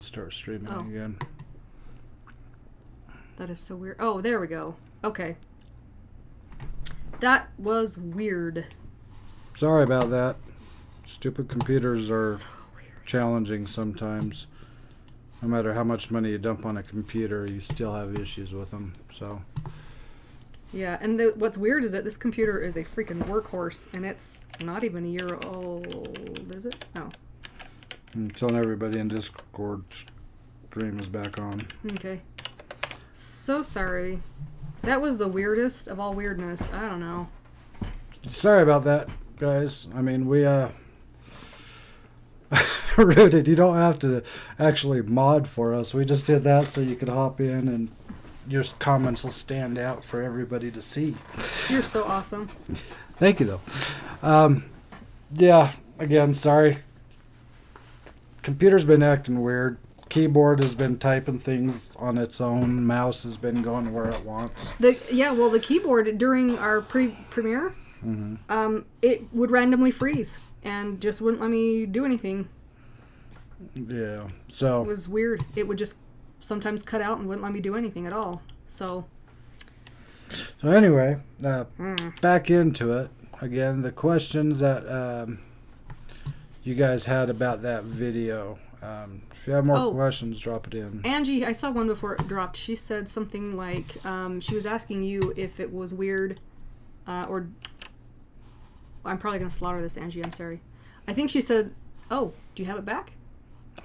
start streaming Oh. again. That is so weird. Oh, there we go. Okay. That was weird. Sorry about that. Stupid computers are So weird. challenging sometimes. No matter how much money you dump on a computer, you still have issues with them. So, Yeah, and what's weird is that this computer is a freaking workhorse, and it's not even a year old, is it? No. I'm telling everybody in Discord stream is back on. Okay. So sorry. That was the weirdest of all weirdness. I don't know. Sorry about that, guys. I mean, we Rooted, you don't have to actually mod for us. We just did that so you could hop in and your comments will stand out for everybody to see. You're so awesome. Thank you, though. Yeah, again, sorry. Computer's been acting weird. Keyboard has been typing things on its own. Mouse has been going where it wants. The keyboard during our premiere, it would randomly freeze and just wouldn't let me do anything. Yeah, so It was weird. It would just sometimes cut out and wouldn't let me do anything at all. So anyway, back into it. Again, the questions that you guys had about that video. If you have more questions, drop it in. Angie, I saw one before it dropped. She said something like, she was asking you if it was weird, or I'm probably going to slaughter this, Angie. I'm sorry. I think she said, "Oh, do you have it back?"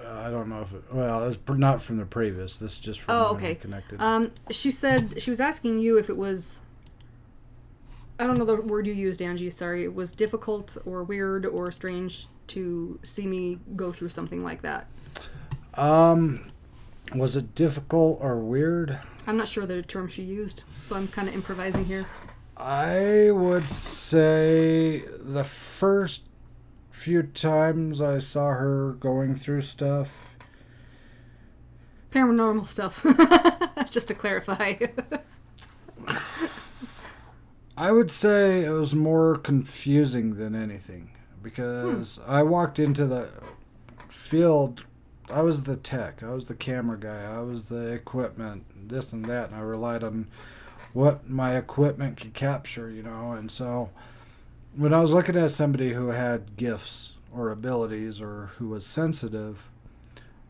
I don't know if it, well, it's not from the previous. This is just from okay. Connected. She said she was asking you if it was, I don't know the word you used, Angie. Sorry. It was difficult or weird or strange to see me go through something like that. Was it difficult or weird? I'm not sure the term she used, so I'm kind of improvising here. I would say the first few times I saw her going through stuff. Paranormal stuff. Just to clarify. I would say it was more confusing than anything because I walked into the field. I was the tech. I was the camera guy. I was the equipment, this and that, and I relied on what my equipment could capture, you know. And so when I was looking at somebody who had gifts or abilities or who was sensitive,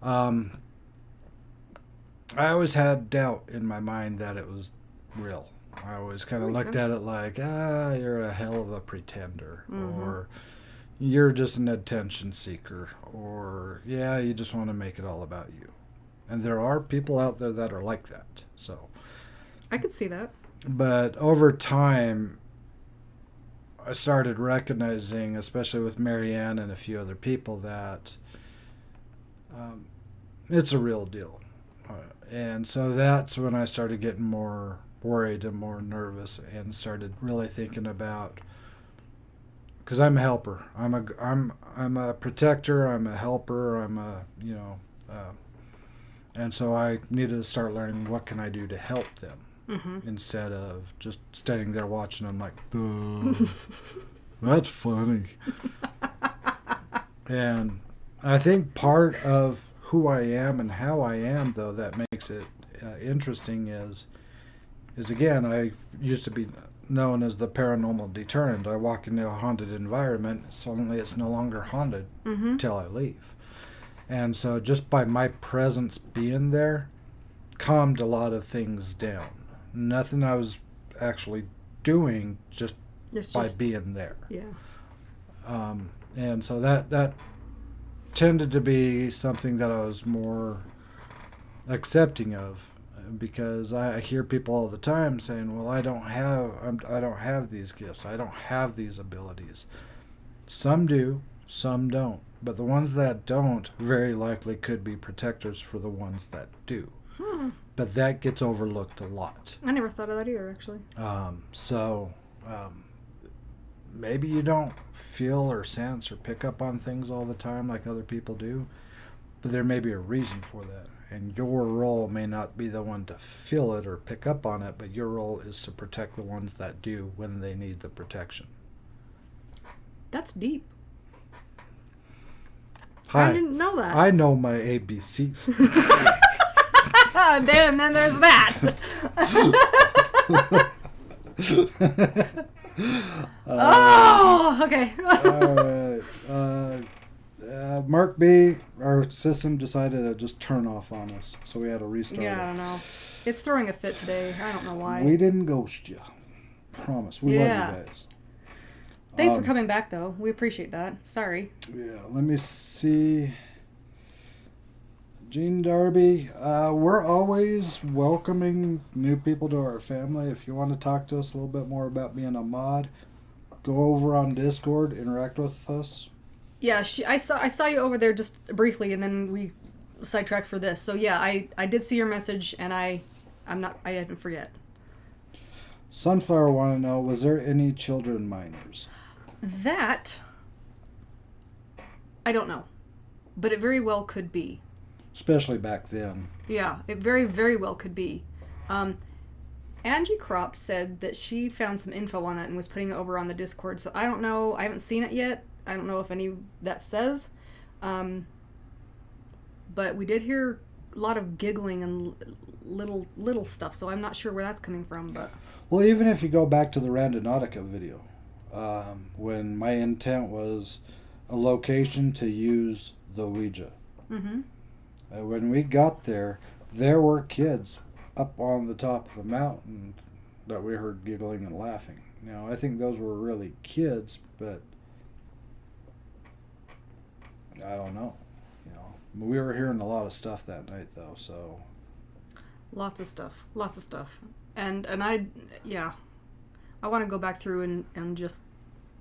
I always had doubt in my mind that it was real. I always kind of looked at it like, you're a hell of a pretender, or you're just an attention seeker, or you just want to make it all about you. And there are people out there that are like that. So I could see that. But over time, I started recognizing, especially with Marianne and a few other people, that it's a real deal. And so that's when I started getting more worried and more nervous and started really thinking about, because I'm a helper. I'm a protector. I'm a helper. And so I needed to start learning what can I do to help them instead of just standing there watching them like, that's funny. And I think part of who I am and how I am, though, that makes it interesting is again, I used to be known as the paranormal deterrent. I walk into a haunted environment, suddenly it's no longer haunted till I leave. And so just by my presence being there calmed a lot of things down. Nothing I was actually doing, just by being there. Yeah. And so that tended to be something that I was more accepting of, because I hear people all the time saying, well, I don't have these gifts. I don't have these abilities. Some do, some don't. But the ones that don't very likely could be protectors for the ones that do. But that gets overlooked a lot. I never thought of that either, actually. Maybe you don't feel or sense or pick up on things all the time like other people do, but there may be a reason for that. And your role may not be the one to feel it or pick up on it, but your role is to protect the ones that do when they need the protection. That's deep. Hi. I didn't know that. I know my ABCs. And then there's that. Oh, okay. All right. Mark B, our system decided to just turn off on us, so we had to restart Yeah, I it. don't know. It's throwing a fit today. I don't know why. We didn't ghost you. Promise. We love you guys. Thanks for coming back, though. We appreciate that. Sorry. Yeah, let me see. Gene Darby, we're always welcoming new people to our family. If you want to talk to us a little bit more about being a mod, go over on Discord, interact with us. Yeah, I saw you over there just briefly, and then we sidetracked for this. So yeah, I did see your message, and I didn't forget. Sunflower want to know, was there any children minors? That I don't know, but it very well could be. Especially back then. Yeah, it very, very well could be. Angie Kropp said that she found some info on it and was putting it over on the Discord. So I don't know. I haven't seen it yet. I don't know if any of that says. But we did hear a lot of giggling and little stuff. So I'm not sure where that's coming from. But well, even if you go back to the Randonautica video, when my intent was a location to use the Ouija. Mm-hmm. When we got there were kids up on the top of the mountain that we heard giggling and laughing. Now, I think those were really kids, but I don't know. We were hearing a lot of stuff that night, though. So lots of stuff, and I want to go back through and just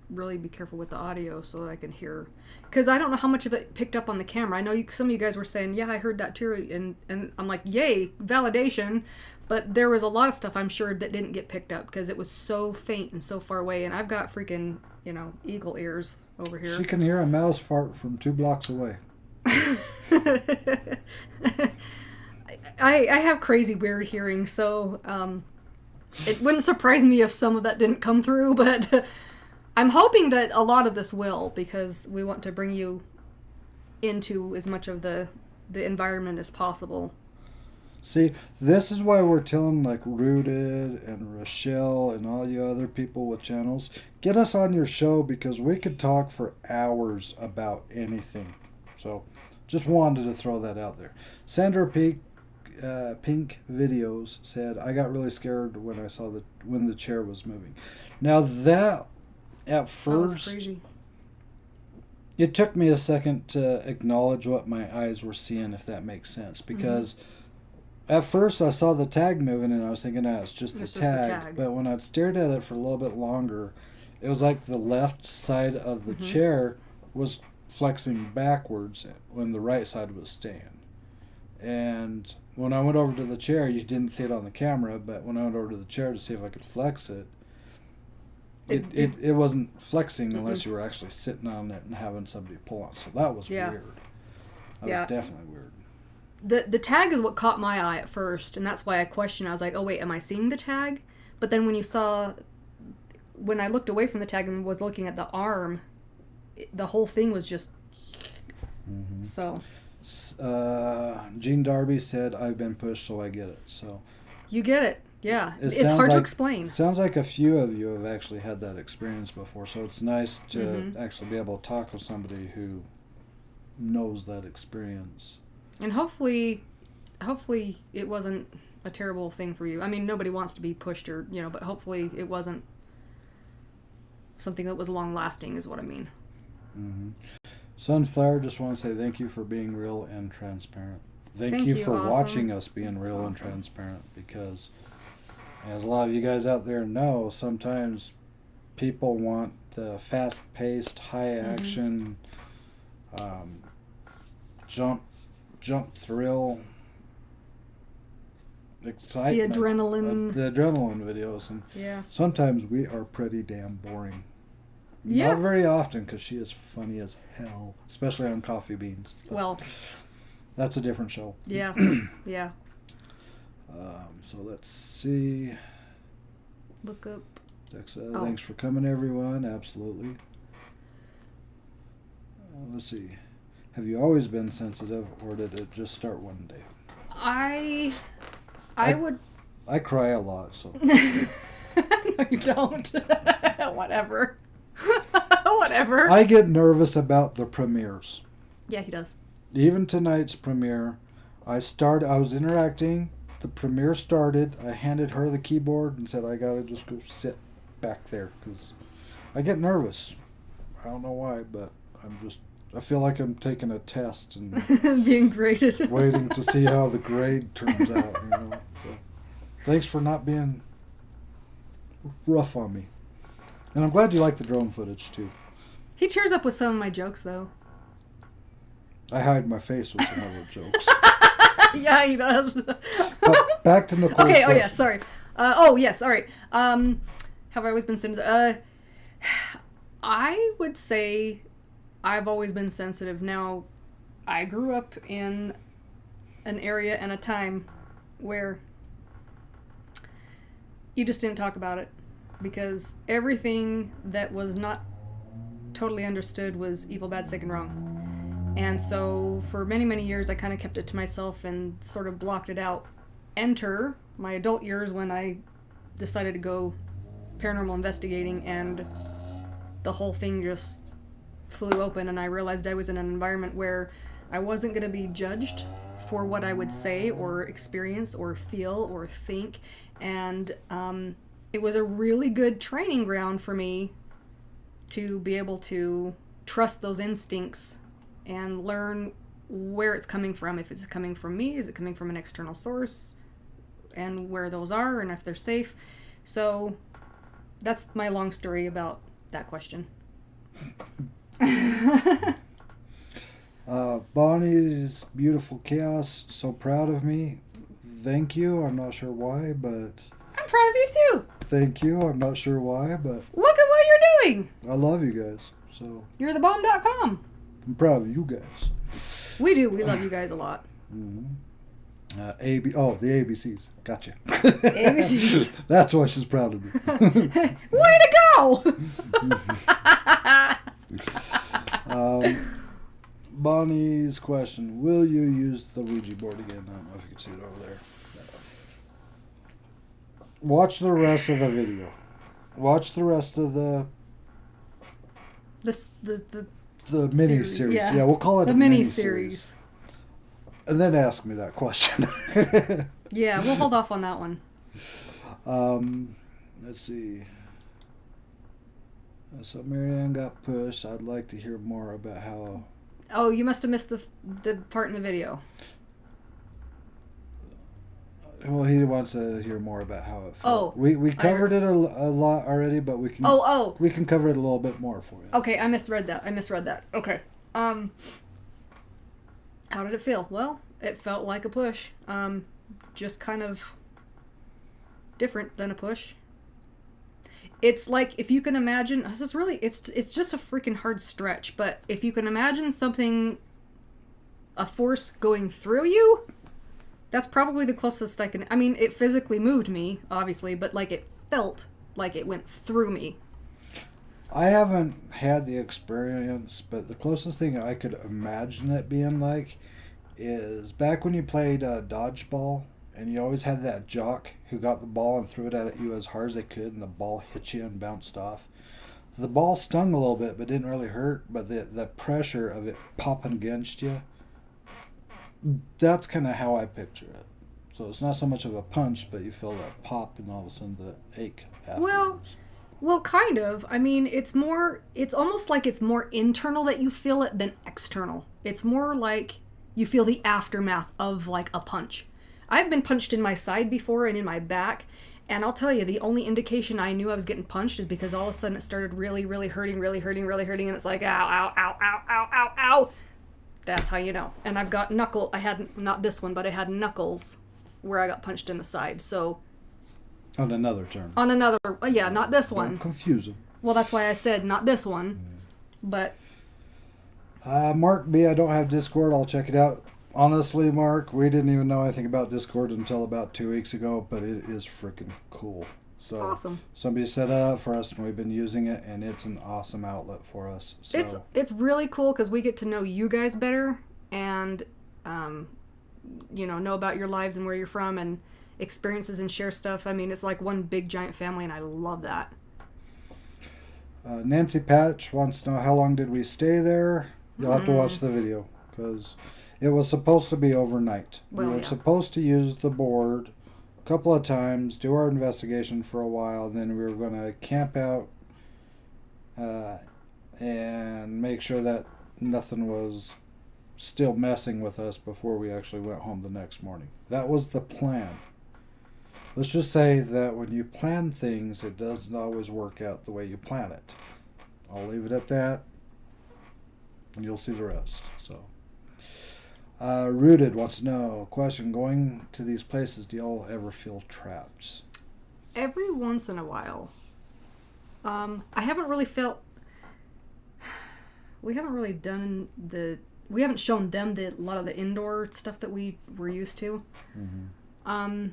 really be careful with the audio so that I can hear, because I don't know how much of it picked up on the camera. I know some of you guys were saying, yeah, I heard that too, and I'm like, yay, validation, but there was a lot of stuff I'm sure that didn't get picked up because it was so faint and so far away, and I've got freaking eagle ears over here. She can hear a mouse fart from 2 blocks away. I have crazy weird hearing, so it wouldn't surprise me if some of that didn't come through, but I'm hoping that a lot of this will, because we want to bring you into as much of the environment as possible. See, this is why we're telling like Rooted and Rochelle and all you other people with channels, get us on your show because we could talk for hours about anything. So just wanted to throw that out there. Sandra Pink Videos said, I got really scared when I saw when the chair was moving. Now that at first, that was crazy. It took me a second to acknowledge what my eyes were seeing, if that makes sense. Because at first I saw the tag moving and I was thinking, it's just the tag. But when I stared at it for a little bit longer, it was like the left side of the chair was flexing backwards when the right side was staying. And when I went over to the chair, you didn't see it on the camera, but when I went over to the chair to see if I could flex it, it wasn't flexing unless you were actually sitting on it and having somebody pull on. So that was weird. That was definitely weird. The tag is what caught my eye at first, and that's why I questioned. I was like, oh wait, am I seeing the tag? But then when I looked away from the tag and was looking at the arm, the whole thing was just so. Gene Darby said, I've been pushed, so I get it. So you get it. Yeah, it's hard to explain. It sounds like a few of you have actually had that experience before, so it's nice to actually be able to talk with somebody who knows that experience. And hopefully it wasn't a terrible thing for you. I mean, nobody wants to be pushed or, but hopefully it wasn't something that was long-lasting is what I mean. Sunflower, just want to say thank you for being real and transparent. Thank you for watching us being real and transparent, because as a lot of you guys out there know, sometimes people want the fast-paced, high-action, jump thrill, excitement. The adrenaline. The adrenaline videos. And sometimes we are pretty damn boring. Yeah. Not very often, because she is funny as hell, especially on Coffee Beans. But well, that's a different show. Yeah, yeah. So let's see. Look up. Thanks for coming, everyone. Absolutely. Let's see. Have you always been sensitive, or did it just start one day? I would. I cry a lot, so. No, you don't. Whatever. Whatever. I get nervous about the premieres. Yeah, he does. Even tonight's premiere, I was interacting. The premiere started. I handed her the keyboard and said, I gotta just go sit back there because I get nervous. I don't know why, but I feel like I'm taking a test and being graded. waiting to see how the grade turns out. So, thanks for not being rough on me. And I'm glad you like the drone footage too. He cheers up with some of my jokes, though. I hide my face with some other jokes. Yeah, he does. But back to Nicole's Okay, question. yes, sorry. Yes, all right. Have I always been sensitive? I would say I've always been sensitive. Now, I grew up in an area and a time where you just didn't talk about it because everything that was not totally understood was evil, bad, sick, and wrong. And so for many, many years, I kind of kept it to myself and sort of blocked it out. Enter my adult years when I decided to go paranormal investigating, and the whole thing just flew open, and I realized I was in an environment where I wasn't going to be judged for what I would say or experience or feel or think. And it was a really good training ground for me to be able to trust those instincts and learn where it's coming from. If it's coming from me, is it coming from an external source, and where those are, and if they're safe. So that's my long story about that question. Bonnie's beautiful chaos, so proud of me. Thank you. I'm not sure why, but I'm proud of you too. thank you. I'm not sure why, but Look at what you're doing. I love you guys. So You're the bomb.com. I'm proud of you guys. We do. We love you guys a lot. Mm-hmm. The ABCs. Gotcha. ABCs. That's why she's proud of me. Way to go! Bonnie's question: will you use the Ouija board again? I don't know if you can see it over there. Watch the rest of the video. Watch the rest of the mini series. Yeah, we'll call it the a mini mini series. series. And then ask me that question. Yeah, we'll hold off on that one. Let's see. So Marianne got pushed. I'd like to hear more about how. Oh, you must have missed the part in the video. Well, he wants to hear more about how it felt. Oh, we covered it a lot already, but we can. We can cover it a little bit more for you. Okay, I misread that. Okay. How did it feel? Well, it felt like a push. Just kind of different than a push. It's like, if you can imagine, this is really, it's just a freaking hard stretch, but if you can imagine a force going through you, that's probably the closest I can. I mean, it physically moved me, obviously, but like it felt like it went through me. I haven't had the experience, but the closest thing I could imagine it being like is back when you played dodgeball, and you always had that jock who got the ball and threw it at you as hard as they could, and the ball hit you and bounced off. The ball stung a little bit, but didn't really hurt, but the pressure of it popping against you, that's kind of how I picture it. So it's not so much of a punch, but you feel that pop and all of a sudden the ache afterwards. Well, kind of. I mean, it's almost like it's more internal that you feel it than external. It's more like you feel the aftermath of like a punch. I've been punched in my side before and in my back, and I'll tell you, the only indication I knew I was getting punched is because all of a sudden it started really, really hurting, and it's like, ow, ow, ow, ow, ow, ow, ow. That's how you know. And I've got I had, not this one, but I had knuckles where I got punched in the side, so. On another term. Not this one. Don't confuse them. Well, that's why I said not this one, but. Mark B, I don't have Discord. I'll check it out. Honestly, Mark, we didn't even know anything about Discord until about 2 weeks ago, but it is freaking cool. So It's awesome. somebody set it up for us, and we've been using it, and it's an awesome outlet for us. So It's really cool because we get to know you guys better and know about your lives and where you're from and experiences and share stuff. I mean, it's like one big giant family, and I love that. Nancy Patch wants to know how long did we stay there. You'll have to watch the video because it was supposed to be overnight. Well, we were yeah. supposed to use the board a couple of times, do our investigation for a while, then we were going to camp out and make sure that nothing was still messing with us before we actually went home the next morning. That was the plan. Let's just say that when you plan things, it doesn't always work out the way you plan it. I'll leave it at that, and you'll see the rest. So, Rooted wants to know, question, going to these places, do y'all ever feel trapped? Every once in a while. I haven't really felt... We haven't really done we haven't shown them a lot of the indoor stuff that we were used to. Mm-hmm.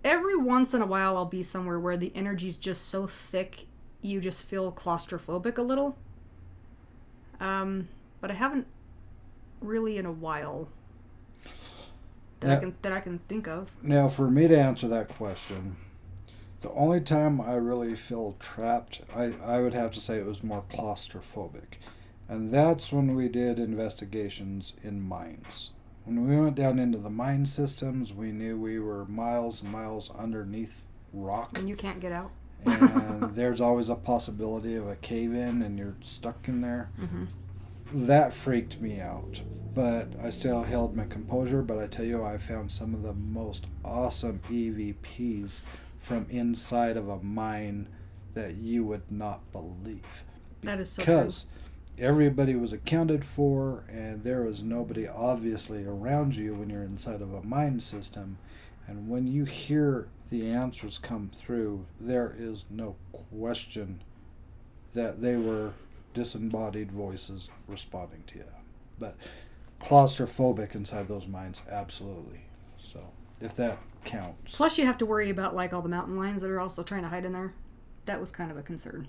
Every once in a while I'll be somewhere where the energy's just so thick you just feel claustrophobic a little. But I haven't really in a while that I can think of. Now, for me to answer that question, the only time I really feel trapped, I would have to say it was more claustrophobic. And that's when we did investigations in mines. When we went down into the mine systems, we knew we were miles and miles underneath rock. And you can't get out. And there's always a possibility of a cave-in and you're stuck in there. Mm-hmm. That freaked me out. But I still held my composure. But I tell you, I found some of the most awesome EVPs from inside of a mine that you would not believe. That is so true. Because everybody was accounted for, and there was nobody obviously around you when you're inside of a mine system. And when you hear the answers come through, there is no question that they were disembodied voices responding to you. But claustrophobic inside those mines, absolutely. So, if that counts. Plus, you have to worry about like all the mountain lions that are also trying to hide in there. That was kind of a concern.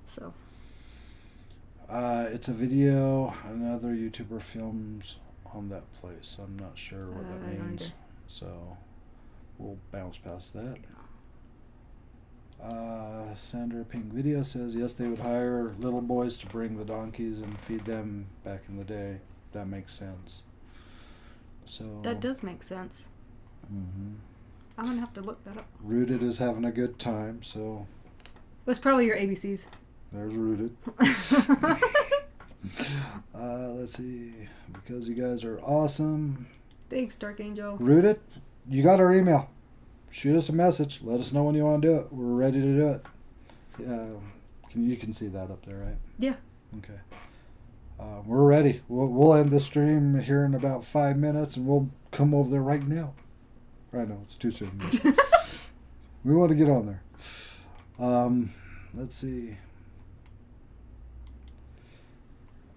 So. It's a video another YouTuber films on that place. I'm not sure what that means. So we'll bounce past that. Sandra Pink Video says, yes, they would hire little boys to bring the donkeys and feed them back in the day. That makes sense. So that does make sense. Mm-hmm. I'm going to have to look that up. Rooted is having a good time, so... That's probably your ABCs. There's Rooted. Let's see. Because you guys are awesome. Thanks, Dark Angel. Rooted, you got our email. Shoot us a message. Let us know when you want to do it. We're ready to do it. You can see that up there, right? Yeah. Okay. We're ready. We'll end the stream here in about 5 minutes, and we'll come over there right now. I know, it's too soon. We want to get on there. Let's see.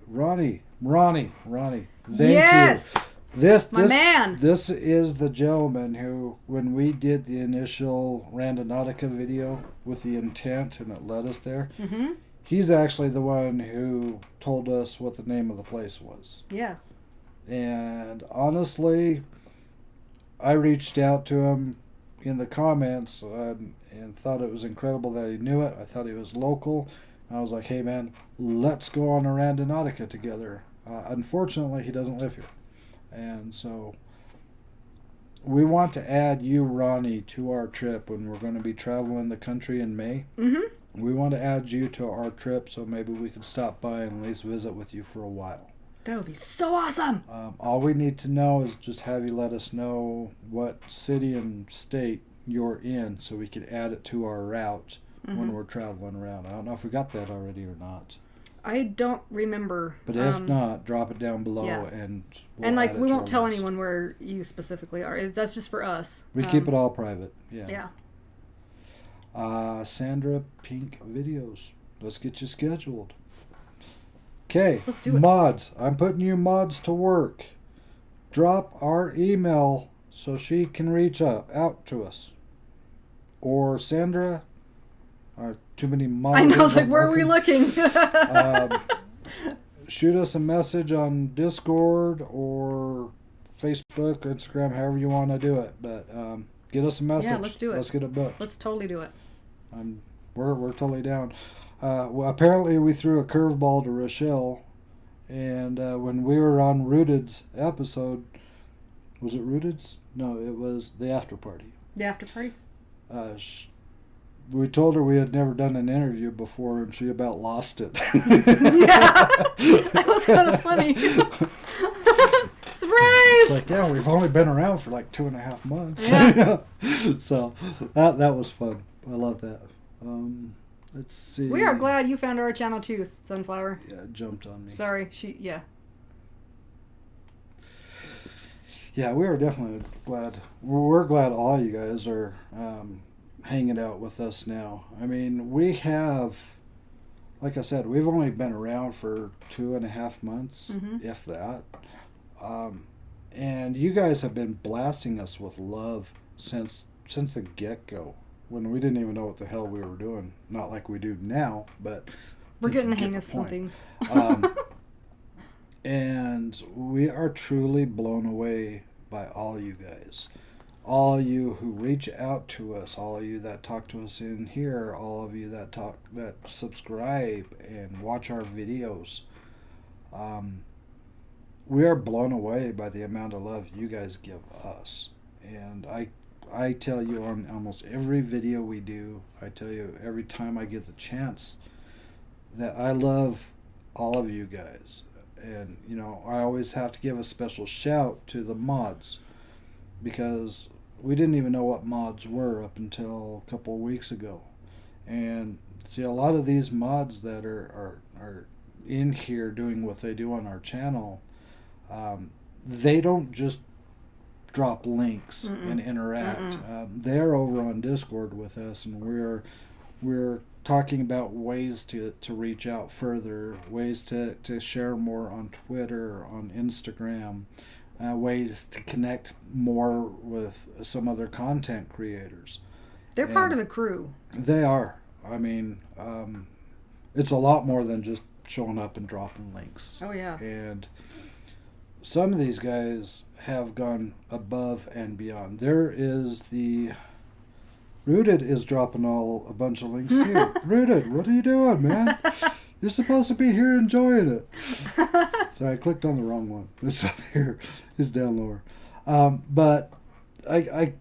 Ronnie. Thank yes! you. This man. This is the gentleman who, when we did the initial Randonautica video with the intent and it led us there, mm-hmm. He's actually the one who told us what the name of the place was. Yeah. And honestly, I reached out to him in the comments and thought it was incredible that he knew it. I thought he was local. I was like, hey man, let's go on a Randonautica together. Unfortunately, he doesn't live here. And so we want to add you, Ronnie, to our trip when we're going to be traveling the country in May. Mm-hmm. We want to add you to our trip so maybe we can stop by and at least visit with you for a while. That would be so awesome. All we need to know is just have you let us know what city and state you're in so we can add it to our route when we're traveling around. I don't know if we got that already or not. I don't remember. But if not, drop it down below and we'll add it we won't tell anyone where you specifically are. That's just for us. We keep it all private. Yeah. Yeah. Sandra Pink Videos. Let's get you scheduled. Okay. Let's do it. Mods. I'm putting you mods to work. Drop our email so she can reach out to us. or Sandra. Too many I monitors. know, I was like, where are we working. looking? Shoot us a message on Discord or Facebook, Instagram, however you want to do it. But get us a message. Yeah, let's do it. Let's get it booked. Let's totally do it. We're totally down. Well, apparently we threw a curveball to Rochelle, and when we were on Rooted's episode, was it Rooted's? No, it was the after party. The after party? We told her we had never done an interview before, and she about lost it. Yeah, that was kind of funny. Surprise! It's like, yeah, we've only been around for like 2.5 months. Yeah. So that was fun. I love that. Let's see. We are glad you found our channel too, Sunflower. Yeah, it jumped on me. Sorry, Yeah, we are definitely glad. We're glad all you guys are hanging out with us now. I mean, we have, like I said, we've only been around for 2.5 months, if that. And you guys have been blasting us with love since the get-go, when we didn't even know what the hell we were doing. Not like we do now, but we're getting the hang of some things. And we are truly blown away by all you guys. All of you who reach out to us, all of you that talk to us in here, all of you that subscribe and watch our videos. We are blown away by the amount of love you guys give us. And I tell you on almost every video we do, I tell you every time I get the chance, that I love all of you guys. And, you know, I always have to give a special shout to the mods, because we didn't even know what mods were up until a couple of weeks ago. And see, a lot of these mods that are in here doing what they do on our channel, they don't just drop links and interact. They're over on Discord with us, and we're talking about ways to reach out further, ways to share more on Twitter, on Instagram, ways to connect more with some other content creators. They're part of the crew. They are. I mean, it's a lot more than just showing up and dropping links. Oh, yeah. And some of these guys have gone above and beyond. There is the... Rooted is dropping a bunch of links too. Rooted, what are you doing, man? You're supposed to be here enjoying it. Sorry, I clicked on the wrong one. It's up here. It's down lower. But I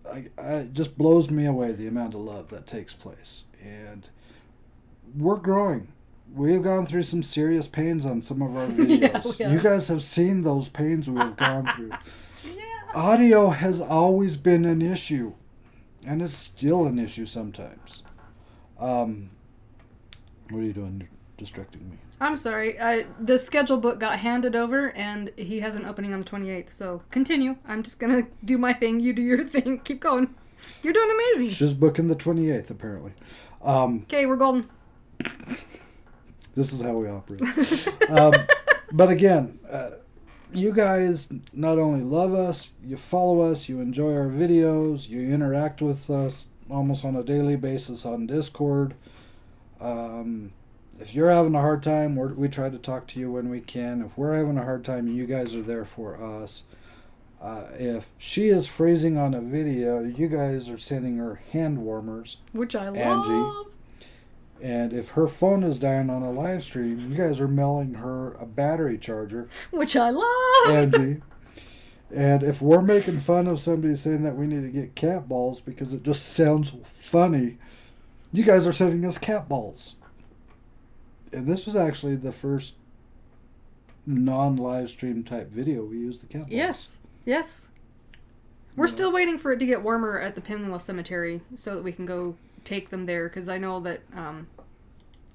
it just blows me away the amount of love that takes place. And we're growing. We've gone through some serious pains on some of our videos. Yeah. You guys have seen those pains we've gone through. Audio has always been an issue. And it's still an issue sometimes. What are you doing? You're distracting me. I'm sorry. The schedule book got handed over, and he has an opening on the 28th. So continue. I'm just going to do my thing. You do your thing. Keep going. You're doing amazing. She's booking the 28th, apparently. Okay, we're golden. This is how we operate. But again... you guys not only love us, you follow us, you enjoy our videos, you interact with us almost on a daily basis on Discord. If you're having a hard time, we try to talk to you when we can. If we're having a hard time, you guys are there for us. If she is freezing on a video, you guys are sending her hand warmers. Which I love. Angie. And if her phone is dying on a live stream, you guys are mailing her a battery charger. Which I love. Angie. And if we're making fun of somebody saying that we need to get cat balls because it just sounds funny, you guys are sending us cat balls. And this was actually the first non-live stream type video we used the cat balls. Yes. We're still waiting for it to get warmer at the Pinwheel Cemetery so that we can go take them there, because I know that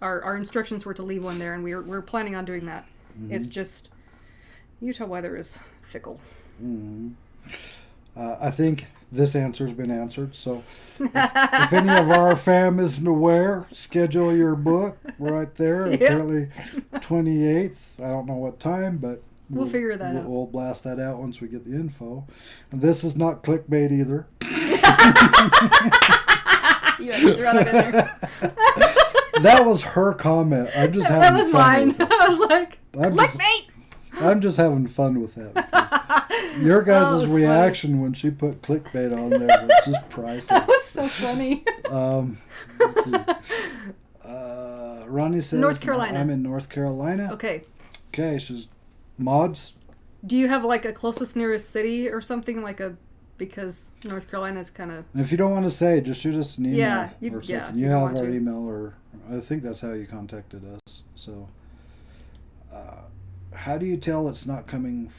our instructions were to leave one there, and we're planning on doing that. It's just Utah weather is fickle. I think this answer's been answered, so if any of our fam isn't aware, schedule your book right there. Apparently 28th, I don't know what time, but we'll figure that out. We'll blast that out once we get the info. And this is not clickbait either. You had to throw that in there. That was her comment. I'm just having That was fun mine. with it. I was like, clickbait! I'm just having fun with that. Your guys' reaction when she put clickbait on there was just priceless. That was so funny. Let's see. Ronnie says, North Carolina. I'm in North Carolina. Okay. Okay, she's mods. Do you have like a closest nearest city or something because North Carolina is kind of... If you don't want to say, just shoot us an email Yeah, or something. yeah, You don't have want our to. email, or I think that's how you contacted us. So, how do you tell it's not coming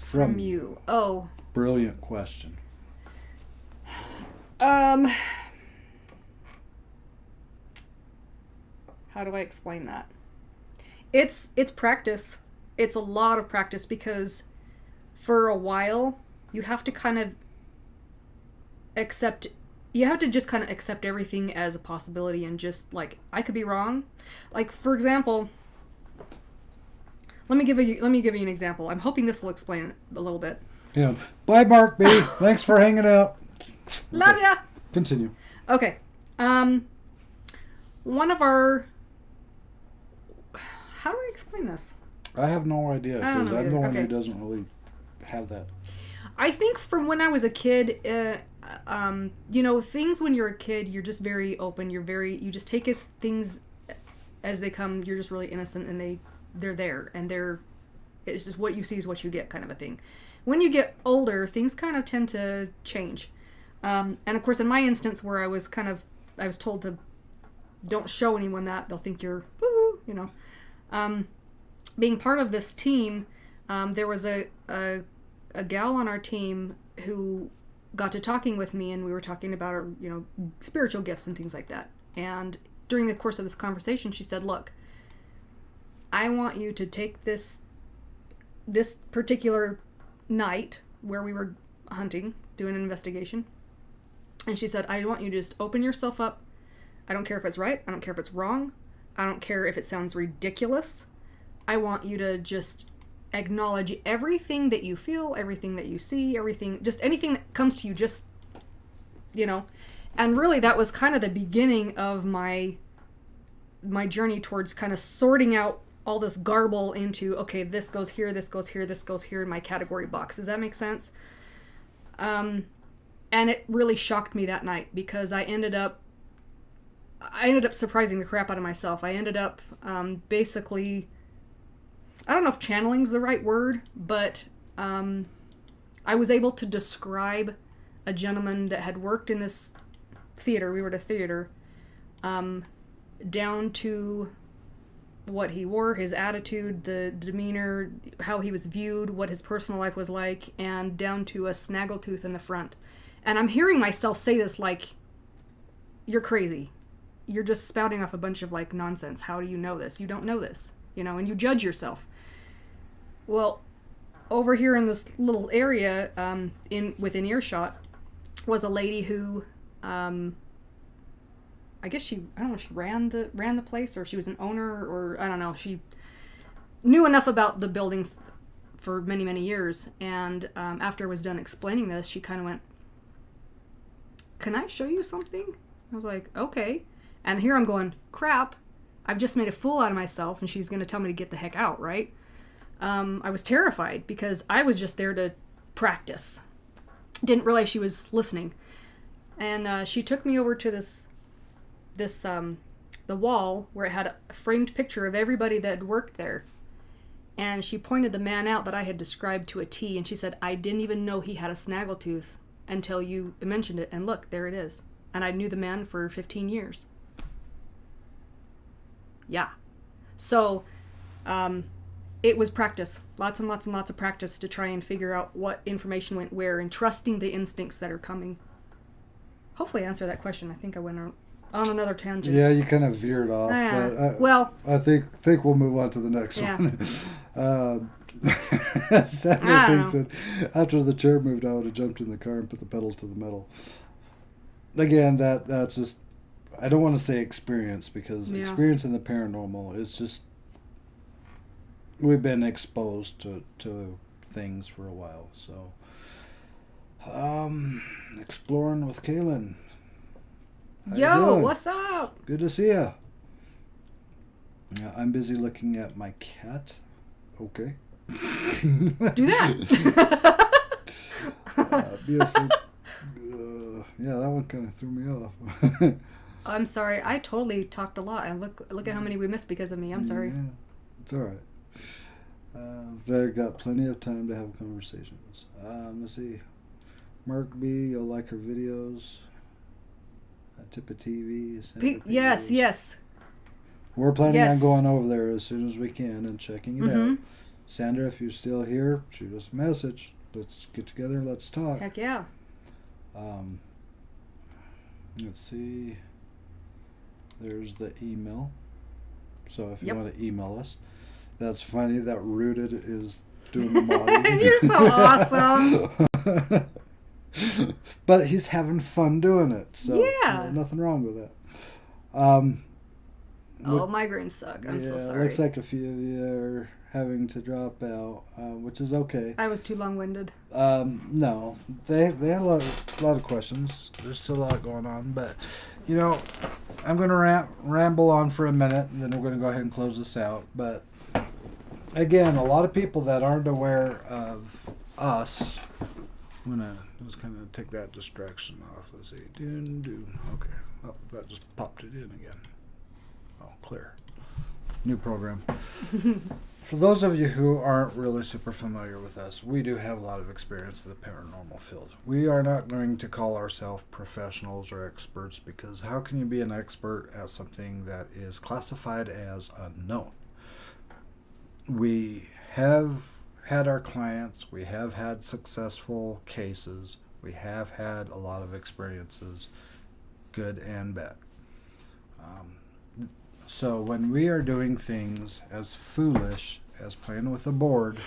from you? Oh. Brilliant question. How do I explain that? It's practice. It's a lot of practice because for a while you have to kind of just kind of accept everything as a possibility and just like, I could be wrong. Like, for example, let me give you an example. I'm hoping this will explain it a little bit. Yeah. Bye, Mark B. Thanks for hanging out. Love ya. Continue. Okay. One of our... How do I explain this? I have no idea I don't because know I'm either. the one Okay. who doesn't really have that. I think from when I was a kid, things when you're a kid, you're just very open. You just take things as they come. You're just really innocent, and they're there, and it's just what you see is what you get, kind of a thing. When you get older, things kind of tend to change. And of course, in my instance, where I was told to don't show anyone that, they'll think you're woo, being part of this team, there was a gal on our team who got to talking with me, and we were talking about our, spiritual gifts and things like that. And during the course of this conversation, she said, "Look, I want you to take this particular night where we were hunting, doing an investigation." And she said, "I want you to just open yourself up. I don't care if it's right. I don't care if it's wrong. I don't care if it sounds ridiculous. I want you to just acknowledge everything that you feel, everything that you see, just anything that comes to you, just, And really, that was kind of the beginning of my journey towards kind of sorting out all this garble into, okay, this goes here, this goes here, this goes here in my category box. Does that make sense? And it really shocked me that night because I ended up surprising the crap out of myself. I ended up basically, I don't know if channeling's the right word, but I was able to describe a gentleman that had worked in this theater. We were at a theater, down to what he wore, his attitude, the demeanor, how he was viewed, what his personal life was like, and down to a snaggletooth in the front. And I'm hearing myself say this like, you're crazy. You're just spouting off a bunch of like nonsense. How do you know this? You don't know this, and you judge yourself. Well, over here in this little area, within earshot, was a lady who, I guess I don't know if she ran the place, or she was an owner, or I don't know. She knew enough about the building for many, many years. And after I was done explaining this, she kind of went, "Can I show you something?" I was like, "Okay." And here I'm going, crap, I've just made a fool out of myself, and she's going to tell me to get the heck out, right? I was terrified because I was just there to practice. Didn't realize she was listening. And she took me over to the wall where it had a framed picture of everybody that had worked there. And she pointed the man out that I had described to a T, and she said, "I didn't even know he had a snaggletooth until you mentioned it, and look, there it is." And I knew the man for 15 years. Yeah. So, it was practice. Lots and lots and lots of practice to try and figure out what information went where and trusting the instincts that are coming. Hopefully I answered that question. I think I went on another tangent. Yeah, you kind of veered off. But I think we'll move on to the next one. Sandra Pink said, "After the chair moved, I would have jumped in the car and put the pedal to the metal." Again, that's just, I don't want to say experience, because experience in the paranormal is just, we've been exposed to things for a while. So, exploring on with Kaylin. How you Yo, doing? what's up? Good to see ya. Yeah, I'm busy looking at my cat. Okay. Do that. Beautiful. Yeah, that one kind of threw me off. I'm sorry. I totally talked a lot. And look at how many we missed because of me. I'm sorry. Yeah, it's all right. They've got plenty of time to have conversations. Let's see. Mark B, you'll like her videos. TIPA TV. Yes. We're planning Yes. on going over there as soon as we can and checking it out. Sandra, if you're still here, shoot us a message. Let's get together. Let's talk. Heck yeah. Let's see. There's the email. So if you Yep. want to email us. That's funny that Rooted is doing the modeling. You're so awesome. But he's having fun doing it. So Yeah. nothing wrong with that. Oh, migraines suck. I'm so sorry. Looks like a few of you are having to drop out, which is okay. I was too long-winded. No, they had a lot of questions. There's still a lot going on, but you know, I'm going to ramble on for a minute, and then we're going to go ahead and close this out. But again, a lot of people that aren't aware of us. I'm going to just kind of take that distraction off. Let's see. Okay. Oh, that just popped it in again. Oh, clear. New program. For those of you who aren't really super familiar with us, we do have a lot of experience in the paranormal field. We are not going to call ourselves professionals or experts, because how can you be an expert at something that is classified as unknown? We have had our clients, we have had successful cases, we have had a lot of experiences, good and bad. So when we are doing things as foolish as playing with a board,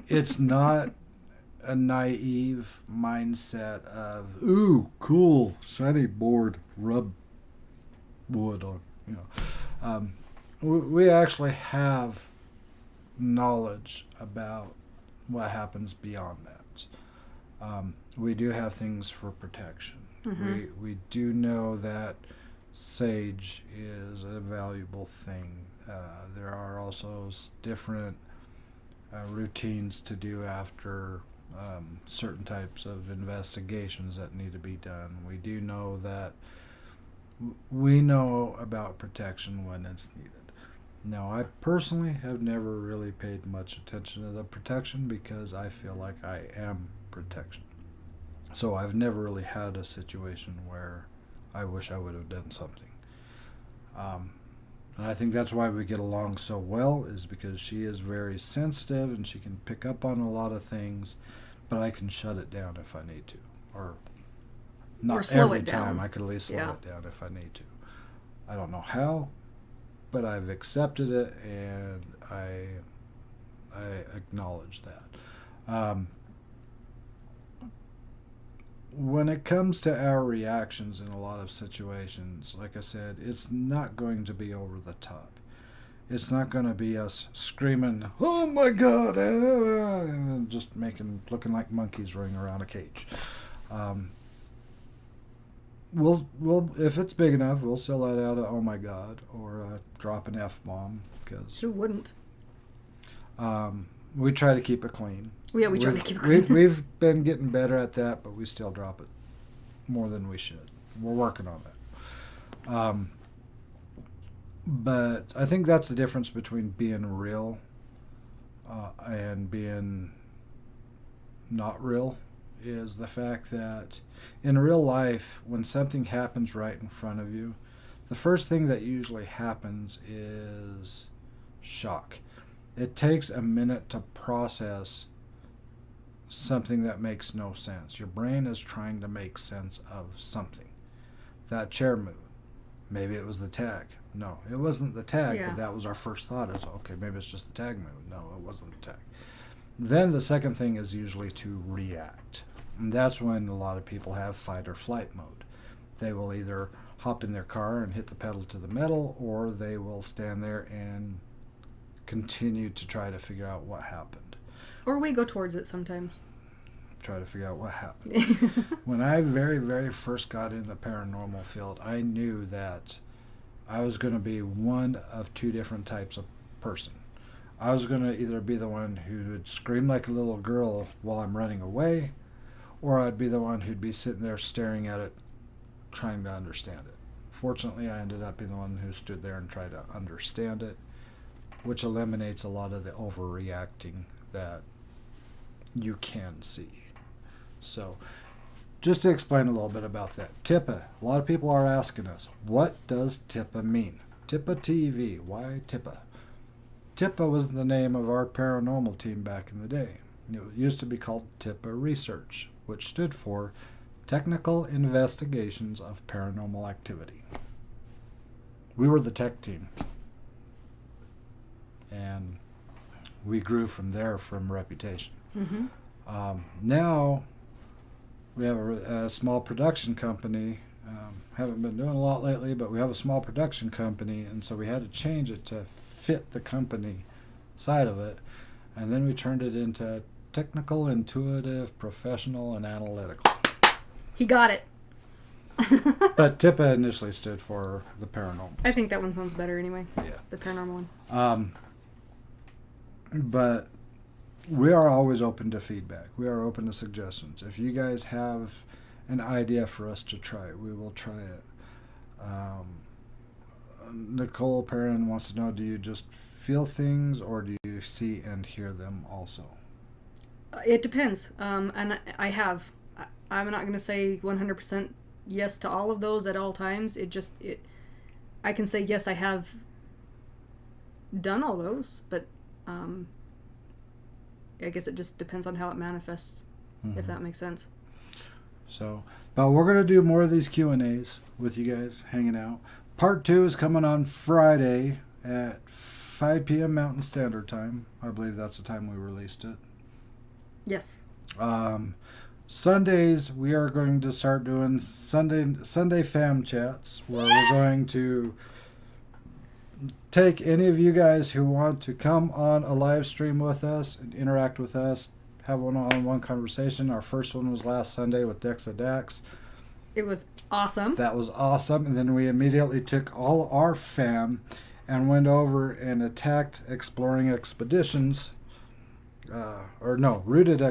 it's not a naive mindset of, ooh, cool, shiny board, rub wood on, you know. We actually have knowledge about what happens beyond that. We do have things for protection. We do know that sage is a valuable thing. There are also different routines to do after certain types of investigations that need to be done. We do know that we know about protection when it's needed. Now, I personally have never really paid much attention to the protection because I feel like I am protection. So I've never really had a situation where I wish I would have done something. And I think that's why we get along so well, is because she is very sensitive and she can pick up on a lot of things, but I can shut it down if I need to. Or not slow every it down. time. I could at least slow Yeah. it down if I need to. I don't know how, but I've accepted it and I acknowledge that. When it comes to our reactions in a lot of situations, like I said, it's not going to be over the top. It's not going to be us screaming, "Oh my God!" and just looking like monkeys running around a cage. We'll if it's big enough, we'll sell that out of "Oh my God" or drop an F-bomb, because Who wouldn't? we try to keep it clean. Yeah, we try to keep it clean. We've been getting better at that, but we still drop it more than we should. We're working on that. But I think that's the difference between being real and being not real, is the fact that in real life, when something happens right in front of you, the first thing that usually happens is shock. It takes a minute to process something that makes no sense. Your brain is trying to make sense of something. That chair moved. Maybe it was the tag. No, it wasn't the tag. Yeah. But that was our first thought, is, okay, maybe it's just the tag moved. No, it wasn't the tag. Then the second thing is usually to react. And that's when a lot of people have fight or flight mode. They will either hop in their car and hit the pedal to the metal, or they will stand there and continue to try to figure out what happened. Or we go towards it sometimes. try to figure out what happened. When I very, very first got in the paranormal field, I knew that I was going to be one of two different types of person. I was going to either be the one who would scream like a little girl while I'm running away, or I'd be the one who'd be sitting there staring at it, trying to understand it. Fortunately, I ended up being the one who stood there and tried to understand it, which eliminates a lot of the overreacting that you can see. So, just to explain a little bit about that. TIPA. A lot of people are asking us, what does TIPA mean? TIPA TV. Why TIPA? TIPA was the name of our paranormal team back in the day. It used to be called TIPA Research, which stood for Technical Investigations of Paranormal Activity. We were the tech team. And we grew from there from reputation. Mm-hmm. Now we have a small production company. Haven't been doing a lot lately, but we have a small production company, and so we had to change it to fit the company side of it. And then we turned it into technical, intuitive, professional, and analytical. He got it. But TIPA initially stood for the paranormal. I think that one sounds better anyway. Yeah. The paranormal one. But we are always open to feedback. We are open to suggestions. If you guys have an idea for us to try, we will try it. Nicole Perrin wants to know, do you just feel things or do you see and hear them also? It depends. And I have. I'm not going to say 100% yes to all of those at all times. I can say yes, I have done all those, but I guess it just depends on how it manifests, if that makes sense. So, but we're going to do more of these Q&As with you guys hanging out. Part 2 is coming on Friday at 5 p.m. Mountain Standard Time. I believe that's the time we released it. Yes. Sundays, we are going to start doing Sunday fam chats, where we're going to take any of you guys who want to come on a live stream with us and interact with us, have one-on-one conversation. Our first one was last Sunday with Dexa Dax. It was awesome. That was awesome. And then we immediately took all our fam and went over and attacked Exploring Expeditions, Rooted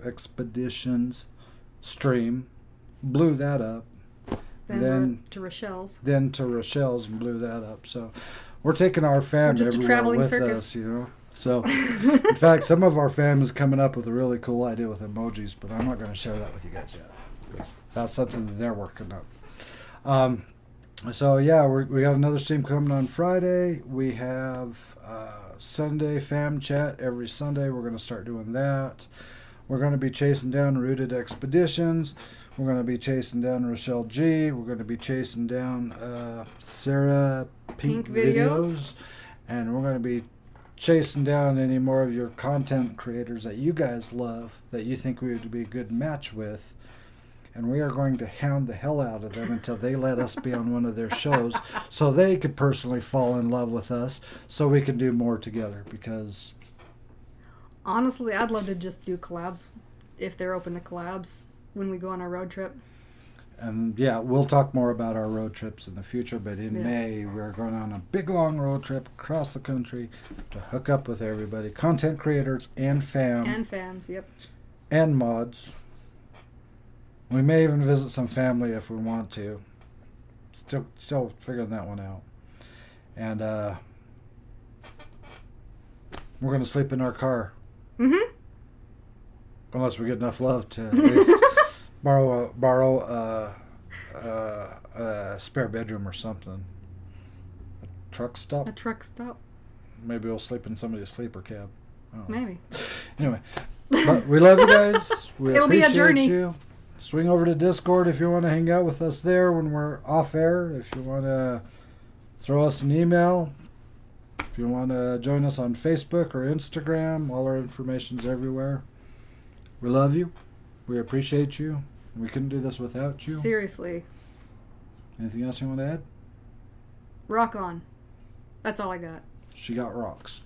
Expeditions stream, blew that up. Then to Rochelle's. Then to Rochelle's and blew that up. So we're taking our fam everywhere with circus. us, you know. So, in fact, some of our fam is coming up with a really cool idea with emojis, but I'm not going to share that with you guys yet, because that's something that they're working up. So yeah, we got another stream coming on Friday. We have Sunday fam chat every Sunday. We're going to start doing that. We're going to be chasing down Rooted Expeditions. We're going to be chasing down Rochelle G. We're going to be chasing down Sarah Pink Videos. And we're going to be chasing down any more of your content creators that you guys love, that you think we would be a good match with. And we are going to hound the hell out of them until they let us be on one of their shows so they could personally fall in love with us so we can do more together. Because honestly, I'd love to just do collabs if they're open to collabs when we go on our road trip. And yeah, we'll talk more about our road trips in the future, but in May, we're going on a big long road trip across the country to hook up with everybody, content creators and fam. And fans, yep. And mods. We may even visit some family if we want to. Still figuring that one out. And we're going to sleep in our car. Mm-hmm. Unless we get enough love to at least borrow a spare bedroom or something. A truck stop? A truck stop. Maybe we'll sleep in somebody's sleeper cab. Maybe. Anyway, but we love you guys. We It'll be a appreciate journey. You. Swing over to Discord if you want to hang out with us there when we're off air. If you want to throw us an email. If you want to join us on Facebook or Instagram, all our information's everywhere. We love you. We appreciate you. We couldn't do this without you. Seriously. Anything else you want to add? Rock on. That's all I got. She got rocks.